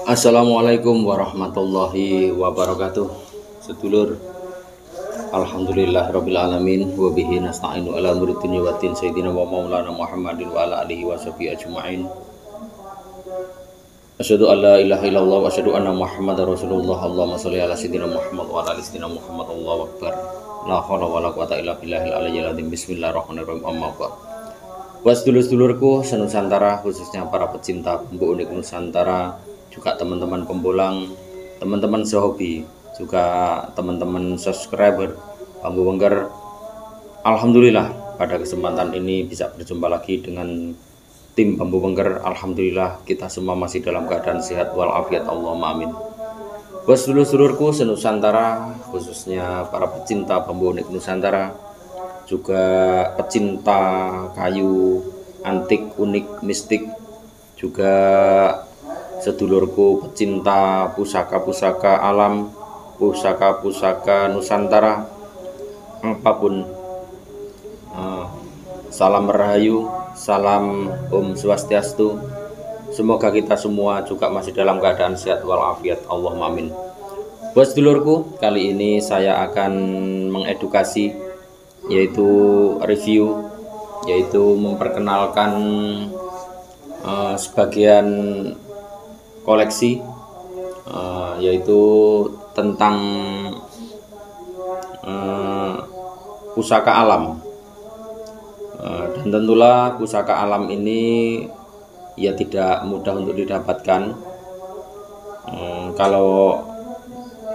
Assalamualaikum warahmatullahi wabarakatuh. Sedulur, alhamdulillahirabbil alamin wa bihi nasta'inu ala umuri dunya waddin sayyidina wa maulana Muhammadin wa ala alihi wa sahbihi ajmain. Asyhadu an la ilaha illallah wa asyhadu anna Muhammadar Rasulullah. Allahumma shalli ala sayyidina Muhammad wa ala ali sayyidina Muhammad. Allahu akbar. La haula wala quwata illa billahil aliyyil azim. Bismillahirrahmanirrahim. Amma ba'd. Buat sedulur-sedulurku senusantara, khususnya para pecinta bumbu unik Nusantara, juga teman-teman pembolang, teman-teman sehobi, juga teman-teman subscriber Bambu Wengger. Alhamdulillah pada kesempatan ini bisa berjumpa lagi dengan tim Bambu Wengger. Alhamdulillah kita semua masih dalam keadaan sehat walafiat, Allahumma amin. Buat sedulur-sedulurku senusantara, khususnya para pecinta bambu unik Nusantara, juga pecinta kayu antik, unik, mistik, juga sedulurku pecinta pusaka-pusaka alam, pusaka-pusaka Nusantara, apapun, salam rahayu, salam Om Swastiastu. Semoga kita semua juga masih dalam keadaan sehat walafiat, Allahumma amin. Buat sedulurku, kali ini saya akan mengedukasi, yaitu review, yaitu memperkenalkan sebagian koleksi, yaitu tentang pusaka alam. Dan tentulah pusaka alam ini ya tidak mudah untuk didapatkan. Kalau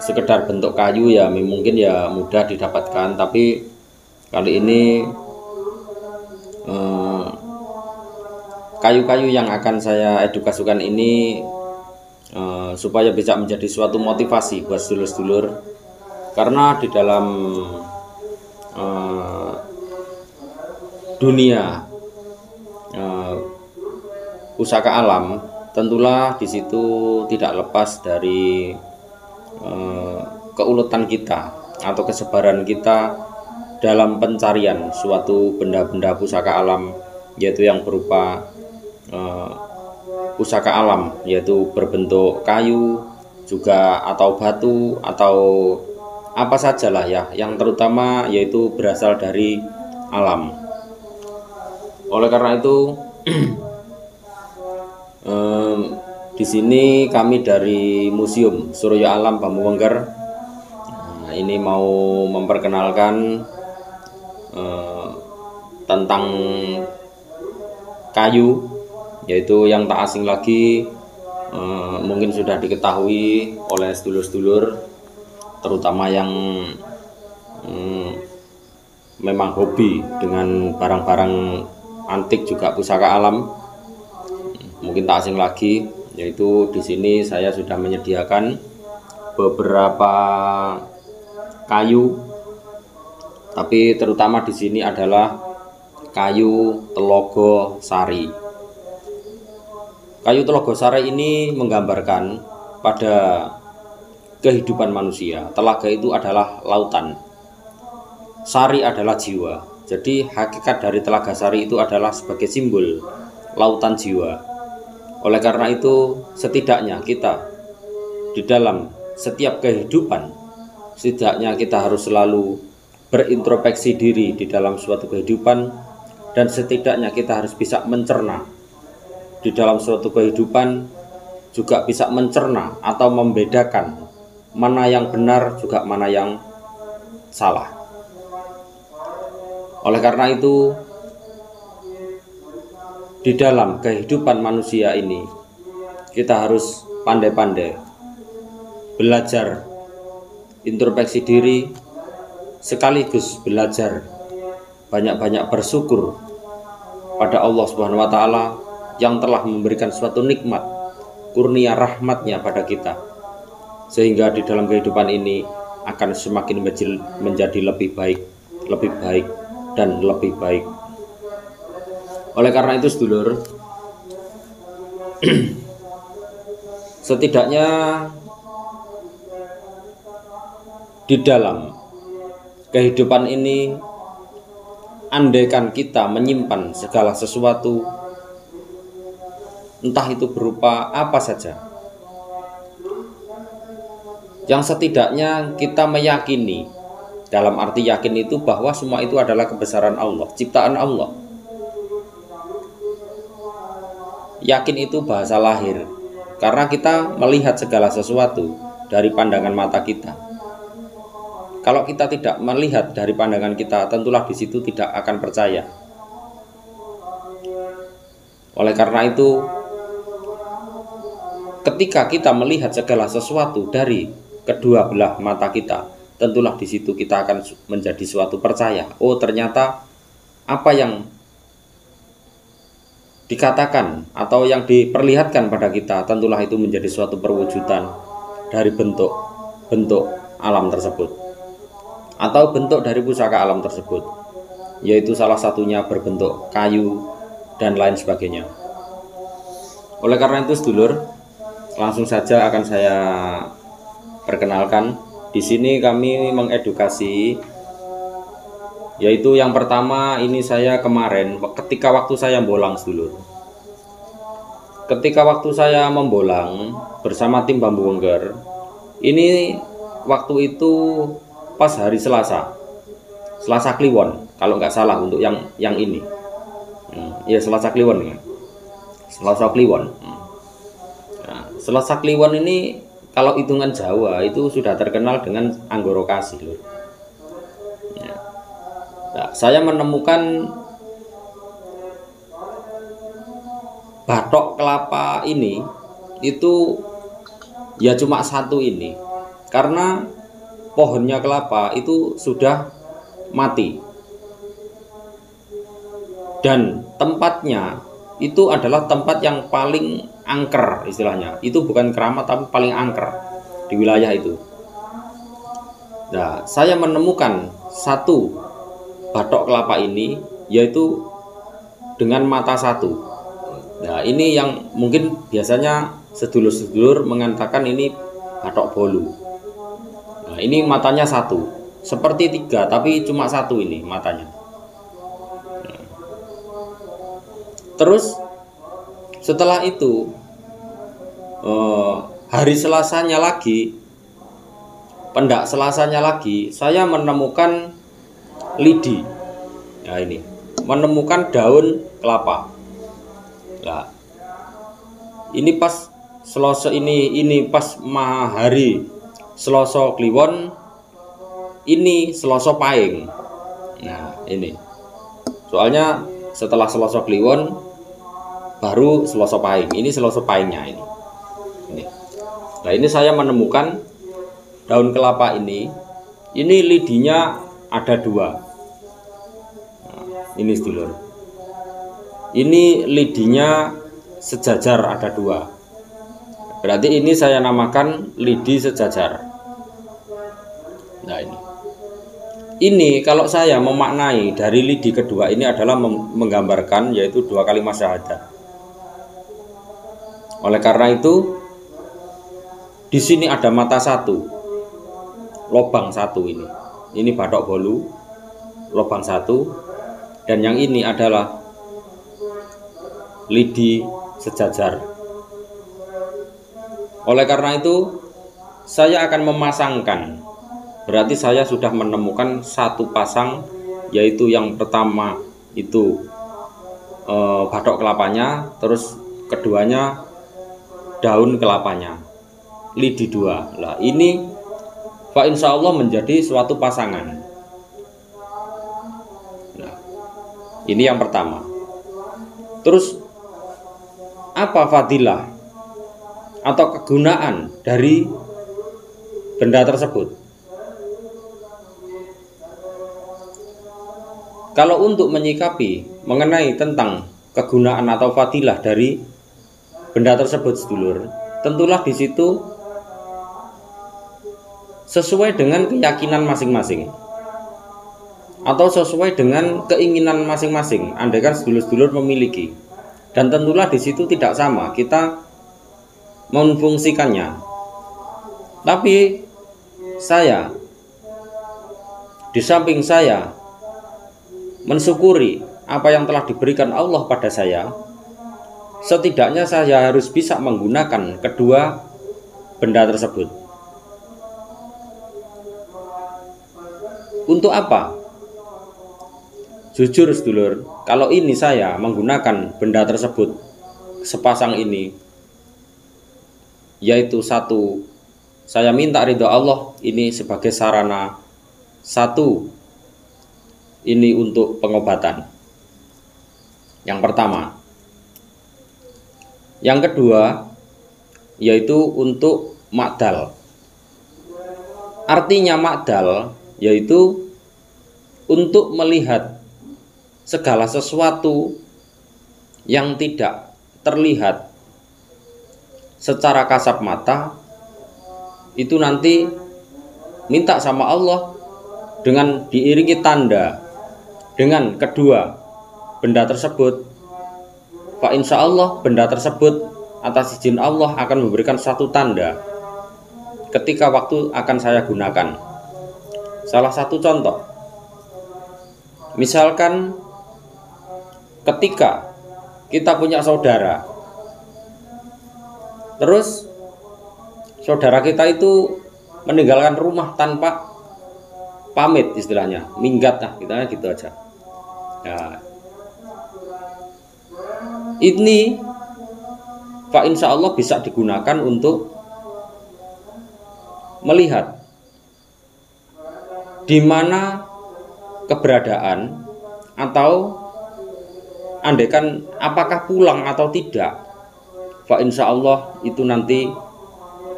sekedar bentuk kayu ya mungkin ya mudah didapatkan, tapi kali ini kayu-kayu yang akan saya edukasikan ini supaya bisa menjadi suatu motivasi buat sedulur-sedulur, karena di dalam dunia pusaka alam tentulah di situ tidak lepas dari keuletan kita atau kesabaran kita dalam pencarian suatu benda-benda pusaka alam, yaitu yang berupa pusaka alam, yaitu berbentuk kayu juga atau batu atau apa sajalah ya, yang terutama yaitu berasal dari alam. Oleh karena itu di sini kami dari Museum Surya Alam Bambu Wengger ini mau memperkenalkan tentang kayu, yaitu yang tak asing lagi, mungkin sudah diketahui oleh sedulur-sedulur, terutama yang memang hobi dengan barang-barang antik juga pusaka alam, mungkin tak asing lagi, yaitu di sini saya sudah menyediakan beberapa kayu, tapi terutama di sini adalah kayu Telogo Sari. Kayu Telogo Sari ini menggambarkan pada kehidupan manusia. Telaga itu adalah lautan, sari adalah jiwa. Jadi hakikat dari Telaga Sari itu adalah sebagai simbol lautan jiwa. Oleh karena itu setidaknya kita di dalam setiap kehidupan, setidaknya kita harus selalu berintrospeksi diri di dalam suatu kehidupan, dan setidaknya kita harus bisa mencerna di dalam suatu kehidupan, juga bisa mencerna atau membedakan mana yang benar juga mana yang salah. Oleh karena itu di dalam kehidupan manusia ini kita harus pandai-pandai belajar introspeksi diri, sekaligus belajar banyak-banyak bersyukur pada Allah Subhanahu wa Ta'ala yang telah memberikan suatu nikmat, kurnia rahmatnya pada kita, sehingga di dalam kehidupan ini akan semakin menjadi lebih baik dan lebih baik. Oleh karena itu sedulur, setidaknya di dalam kehidupan ini, andaikan kita menyimpan segala sesuatu, entah itu berupa apa saja, yang setidaknya kita meyakini, dalam arti yakin itu bahwa semua itu adalah kebesaran Allah, ciptaan Allah. Yakin itu bahasa lahir, karena kita melihat segala sesuatu dari pandangan mata kita. Kalau kita tidak melihat dari pandangan kita, tentulah di situ tidak akan percaya. Oleh karena itu, ketika kita melihat segala sesuatu dari kedua belah mata kita, tentulah di situ kita akan menjadi suatu percaya. Oh, ternyata apa yang dikatakan atau yang diperlihatkan pada kita, tentulah itu menjadi suatu perwujudan dari bentuk alam tersebut, atau bentuk dari pusaka alam tersebut, yaitu salah satunya berbentuk kayu dan lain sebagainya. Oleh karena itu sedulur, langsung saja akan saya perkenalkan. Di sini kami mengedukasi, yaitu yang pertama ini saya kemarin ketika waktu saya bolang sedulur. Ketika waktu saya membolang bersama tim Bambu Wengger, ini waktu itu pas hari Selasa Kliwon kalau nggak salah untuk yang ini. Ya, Selasa Kliwon ya. Selasa Kliwon. Nah, Selasa Kliwon ini kalau hitungan Jawa itu sudah terkenal dengan Anggoro Kasih loh. Ya. Nah, saya menemukan batok kelapa ini itu ya cuma satu ini, karena pohonnya kelapa itu sudah mati dan tempatnya itu adalah tempat yang paling angker istilahnya. Itu bukan keramat tapi paling angker di wilayah itu. Nah, saya menemukan satu batok kelapa ini, yaitu dengan mata satu. Nah, ini yang mungkin biasanya sedulur-sedulur mengatakan ini batok bolu. Nah, ini matanya satu, seperti tiga tapi cuma satu ini matanya. Terus setelah itu hari Selasanya lagi, pendak Selasanya lagi, saya menemukan lidi. Nah, ini menemukan daun kelapa. Nah, ini pas Selasa ini pas hari Selasa Kliwon, ini Selasa Pahing. Nah, ini soalnya setelah Selasa Kliwon baru Selasa Pahing. Ini Selasa Pahingnya ini. Nah, ini saya menemukan daun kelapa ini. Ini lidinya ada dua. Nah, ini sedulur. Ini lidinya sejajar ada dua. Berarti ini saya namakan lidi sejajar. Nah, ini kalau saya memaknai dari lidi kedua ini adalah menggambarkan yaitu dua kalimat syahadat. Oleh karena itu di sini ada mata satu, lobang satu ini. Ini batok bolu, lobang satu, dan yang ini adalah lidi sejajar. Oleh karena itu saya akan memasangkan. Berarti saya sudah menemukan satu pasang, yaitu yang pertama itu batok kelapanya, terus keduanya daun kelapanya, lidi dua. Lah, ini Pak insya Allah menjadi suatu pasangan. Nah, ini yang pertama. Terus apa fadilah atau kegunaan dari benda tersebut? Kalau untuk menyikapi mengenai tentang kegunaan atau fadilah dari benda tersebut sedulur, tentulah di situ sesuai dengan keyakinan masing-masing atau sesuai dengan keinginan masing-masing. Andaikan sedulur-sedulur memiliki, dan tentulah di situ tidak sama kita memfungsikannya. Tapi saya, di samping saya mensyukuri apa yang telah diberikan Allah pada saya, setidaknya saya harus bisa menggunakan kedua benda tersebut. Untuk apa? Jujur sedulur, kalau ini saya menggunakan benda tersebut, sepasang ini, yaitu satu, saya minta ridho Allah, ini sebagai sarana. Satu, ini untuk pengobatan. Yang pertama. Yang kedua, yaitu untuk makdal. Artinya makdal yaitu untuk melihat segala sesuatu yang tidak terlihat secara kasat mata, itu nanti minta sama Allah dengan diiringi tanda dengan kedua benda tersebut. Fa insya Allah benda tersebut atas izin Allah akan memberikan satu tanda ketika waktu akan saya gunakan. Salah satu contoh, misalkan ketika kita punya saudara, terus saudara kita itu meninggalkan rumah tanpa pamit, istilahnya minggat, nah kita gitu aja. Nah, ini Pak insya Allah bisa digunakan untuk melihat di mana keberadaan, atau andaikan apakah pulang atau tidak. Fa insya Allah itu nanti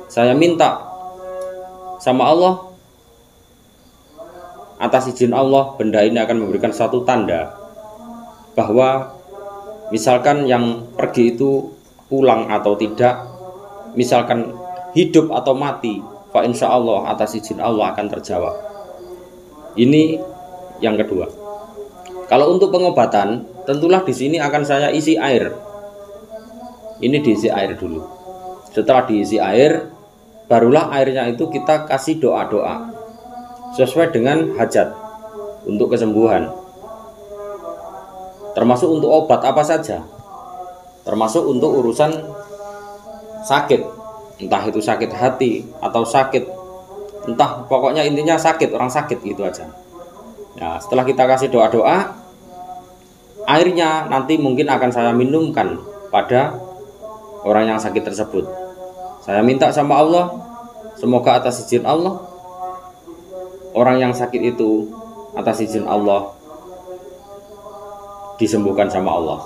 saya minta sama Allah, atas izin Allah benda ini akan memberikan satu tanda bahwa misalkan yang pergi itu pulang atau tidak, misalkan hidup atau mati, fa insya Allah atas izin Allah akan terjawab. Ini yang kedua. Kalau untuk pengobatan, tentulah di sini akan saya isi air. Ini diisi air dulu. Setelah diisi air, barulah airnya itu kita kasih doa-doa sesuai dengan hajat untuk kesembuhan. Termasuk untuk obat apa saja. Termasuk untuk urusan sakit, entah itu sakit hati atau sakit, entah pokoknya intinya sakit, orang sakit gitu aja. Nah, setelah kita kasih doa-doa, airnya nanti mungkin akan saya minumkan pada orang yang sakit tersebut. Saya minta sama Allah, semoga atas izin Allah, orang yang sakit itu atas izin Allah disembuhkan sama Allah.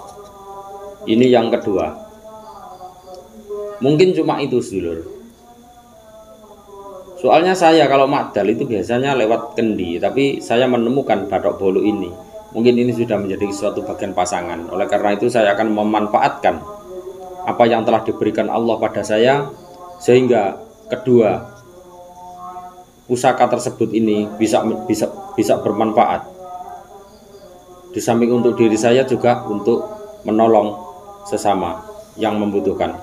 Ini yang kedua. Mungkin cuma itu sedulur. Soalnya saya kalau makdal itu biasanya lewat kendi, tapi saya menemukan bathok bolu ini. Mungkin ini sudah menjadi suatu bagian pasangan. Oleh karena itu saya akan memanfaatkan apa yang telah diberikan Allah pada saya, sehingga kedua pusaka tersebut ini bisa bermanfaat. Di samping untuk diri saya juga untuk menolong sesama yang membutuhkan.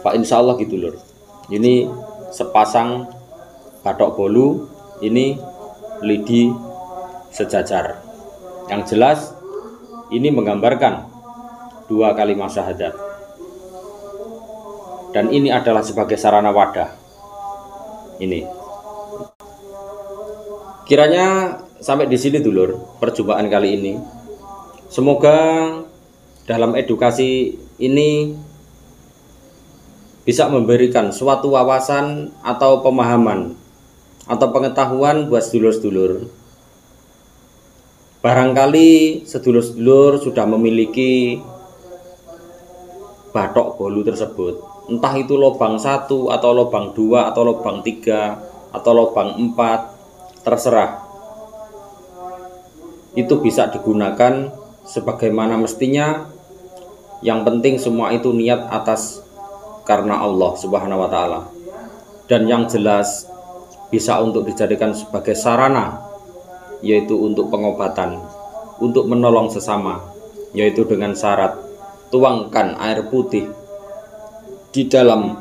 Pak insya Allah gitu lur. Ini sepasang bathok bolu, ini lidi sejajar. Yang jelas ini menggambarkan dua kalimat syahadat, dan ini adalah sebagai sarana wadah. Ini kiranya sampai di sini dulur perjumpaan kali ini. Semoga dalam edukasi ini bisa memberikan suatu wawasan atau pemahaman atau pengetahuan buat sedulur-sedulur. Barangkali sedulur-sedulur sudah memiliki bathok bolu tersebut, entah itu lubang 1 atau lubang 2 atau lubang 3 atau lubang 4, terserah. Itu bisa digunakan sebagaimana mestinya. Yang penting semua itu niat atas karena Allah Subhanahu wa Ta'ala, dan yang jelas bisa untuk dijadikan sebagai sarana, yaitu untuk pengobatan, untuk menolong sesama, yaitu dengan syarat tuangkan air putih di dalam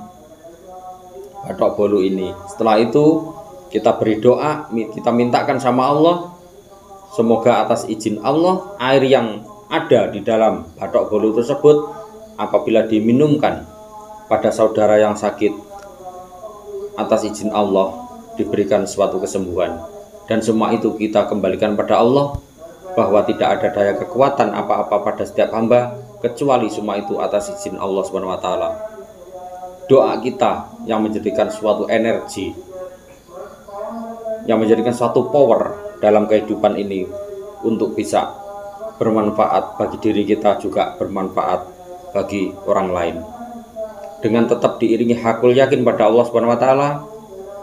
bathok bolu ini. Setelah itu kita beri doa, kita mintakan sama Allah, semoga atas izin Allah air yang ada di dalam bathok bolu tersebut apabila diminumkan pada saudara yang sakit, atas izin Allah diberikan suatu kesembuhan dan semua itu kita kembalikan pada Allah, bahwa tidak ada daya kekuatan apa-apa pada setiap hamba kecuali semua itu atas izin Allah Subhanahu wa taala. Doa kita yang menjadikan suatu energi, yang menjadikan suatu power dalam kehidupan ini untuk bisa bermanfaat bagi diri kita, juga bermanfaat bagi orang lain. Dengan tetap diiringi hakul yakin pada Allah Subhanahu wa taala,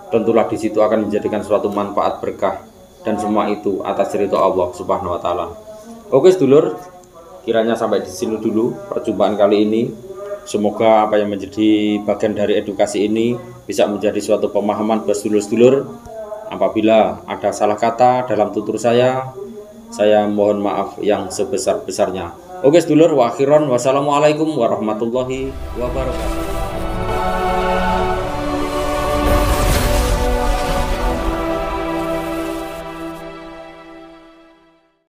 tentulah di situ akan menjadikan suatu manfaat berkah, dan semua itu atas ridho Allah Subhanahu wa taala. Oke sedulur, kiranya sampai di sini dulu perjumpaan kali ini. Semoga apa yang menjadi bagian dari edukasi ini bisa menjadi suatu pemahaman buat sedulur-sedulur. Apabila ada salah kata dalam tutur saya mohon maaf yang sebesar-besarnya. Oke sedulur, wa akhiran wassalamualaikum warahmatullahi wabarakatuh.